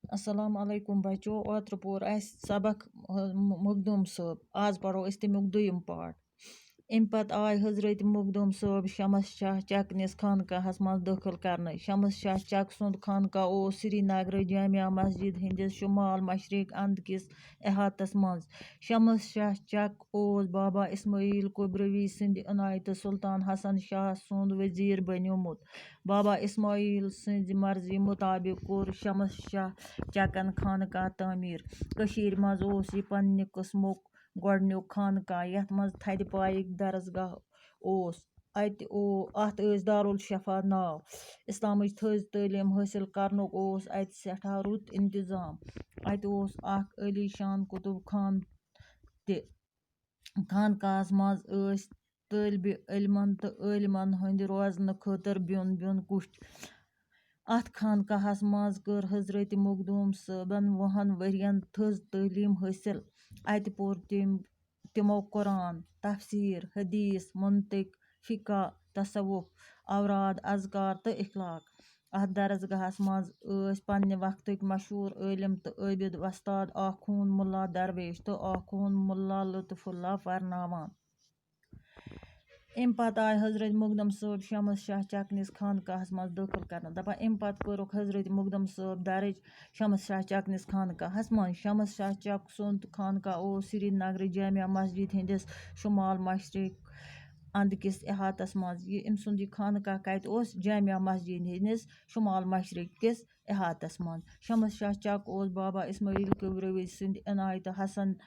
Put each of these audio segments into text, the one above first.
अस्सलाम वालेकुम बच्चों। ओत्र पोर सबक मखदूम साहब। आज पढ़ो तमिक दुयम पार्ट। अम पत आय हजरत मखदूम साहब शमस शाह चक निस खानकाहस मज दाखिल करने। शमस शाह चक सुंद खानकाह ओस श्रीनगर जामिया मस्जिद हिंदिस शुमाल मशरिक अंद किस अहातस मज। शमस शाह चक ओस बाबा इस्माइल कुबरवी सिंध इनायत सुल्तान हसन शाह सुंद वजीर बनियोमुत। बाबा इस्माइल सिंध मर्जी मुताबिक कोर शमस शाह चकन खानकाह तामीर। कशीर मज ओस यह पन्ने किस्मुक गोडन्युक खानकाह यथ मज थद पाइक दरसगाह ओस। अत दारुल शफा नाव। इस्लामिच थज तालीम हासिल करनुक ओस अत सठा रुत इंतजाम। अत ओस अख अली शान कुतुब खान ते। खानकाहस मज अस तालिब इल्मन तो आलिमन हंद रोजन खतर बिन बिन कुछ। अत खानकाहस मज कर हजरत मखदूम साहबन 20 वरियन थज तालीम हासिल। अत पोर तिमो कुरान, तफसीर, हदीस, मंतिक, फिका, तसव्वुफ, औराद, अज़कार तो इखलाक। अत दरसगाहस मज पन्ने वक्तुक मशहूर आलिम तो आबिद वस्ताद आखून मुल्ला दरवेश तो आखून मुल्ला लुत्फुल्ला फरनावान। अम पत आय हजरत मखदूम साहब शमस शाह चकनिस खानकाहस मज दाखिल करने। दपा अम पत कोरुक हजरत मखदूम साहब दरज शमस शाह चकनिस खानकाहस मज। शमस शाह चक सुंद खानकाह ओस श्रीनगर जामिया मस्जिद हिंदिस शुमाल मशरिक अंद किस अहातस मज। अम सुंद यह खानकाह कत ओस जामिया मस्जिद हिंदिस शुमाल मशरिक किस अहातस मज। शमस शाह चक ओस बाबा इस्माइल कुबरवी सिंध इनायत हसन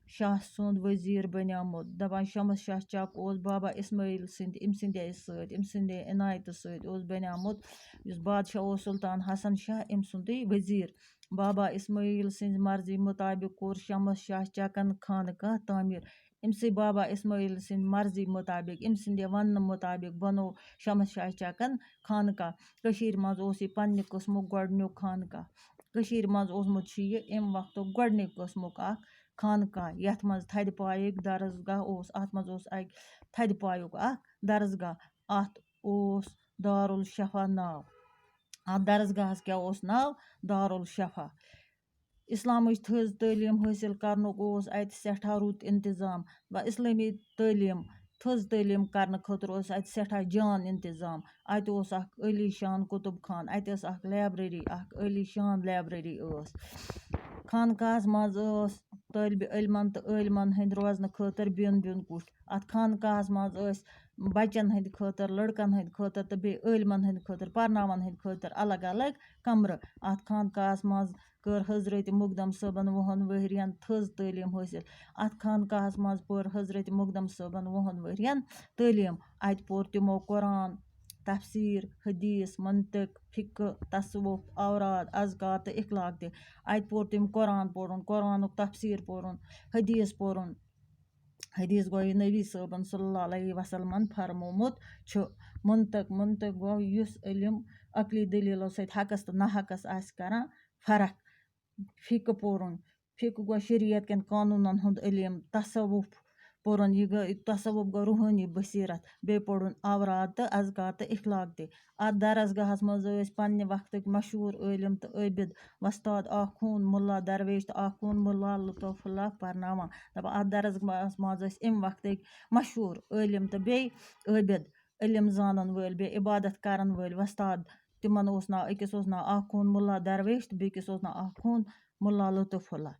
शाह सुंद वजीर बनियोमुत। दपान शमस शाह चक ओस बाबा इस्माइल सिंध अमसंदे इनायत सत ओस बनियोमुत युस बादशाह ओस सुल्तान हसन शाह अमसुंदे वजीर। बाबा इस्माइल सिंध मर्जी मुताबिक कोर शमस शाह चकन खानकाह तामीर। अमसे बाबा इस्माइल सिंध मर्जी मुताबिक अमसंदे वन मुताबिक बनो शमस शाह चकन खानकाह। कशीर मज ओस यह पन्ने किस्मुक गोडन्युक खानकाह। कशीर मज ओसमुत यह अम वक्तुक गोडनिक किस्मुक अख खानकाह यथ मज थद पाइक दरसगाह ओस। अत मज ओस थद पायुक अख दरसगाह। अत ओस दारुल शफा नाव। अत दरसगाहस क्या ओस नाव दारुल शफा। इस्लामिच थज तालीम हासिल करनुक ओस अत सठा रुत इंतजाम। व इस्लामी तालीम थज तालीम करने खतर ओस अत सठा जान इंतजाम। अत ओस अख अली शान कुतुब खान। अत ओस अख लाइब्रेरी अख अली शान लाइब्रेरी ओस। खानकाहस मज तालिब इल्मन तो आलिमन हंद रोजन खतर बिन बिन कुछ। अत खानकाहस मज बच्चन हंद खतर, लड़कन हंद खतर तो बे आलिमन हंद खतर, परनावन हंद खतर अलग अलग कमर। अत खानकाहस मज कर हजरत मखदूम साहबन 20 वरियन थज तालीम हासिल। अत खानकाहस मज पर हजरत मखदूम साहबन 20 वरियन तालीम। अत पोर तिमो कुरान, तफसीर, हदीस, मंतिक, फिक, तसव्वुफ, औराद, अज़कार तो इखलाक ते। अत पोर तिम कुरान पोरुन, कुरानुक तफसीर पोरुन, हदीस पोरुन। हदीस गो नबी साहबन सल्लल्लाहु अलैहि वसल्लम फरमोमुत छु। मंतिक गो युस इल्म अकली दलीलों सत हकस तो ना हकस आस करन फरक। फिक पोरुन, फिक गो शरीयत कन कानूनन हुंद इल्म। तसव्वुफ पोरुन, तसव्वुफ गो रूहानी बसीरत। बे पोरुन औराद तो अज़कार तो इखलाक ते। अत दरसगाहस मज पन्ने वक्तुक मशहूर आलिम तो आबिद वस्ताद आखून मुल्ला दरवेश तो आखून मुल्ला लुत्फुल्ला फरनावान। दपा अत दरसगाहस मज अम वक्तुक मशहूर आलिम तो बे आबिद इल्म जानन वल बे इबादत करन वल वस्ताद। तिमन ओस नाव, अकिस ओस नाव आखून मुल्ला दरवेश तो बेकिस ओस नाव आखून मुल्ला लुत्फुल्ला।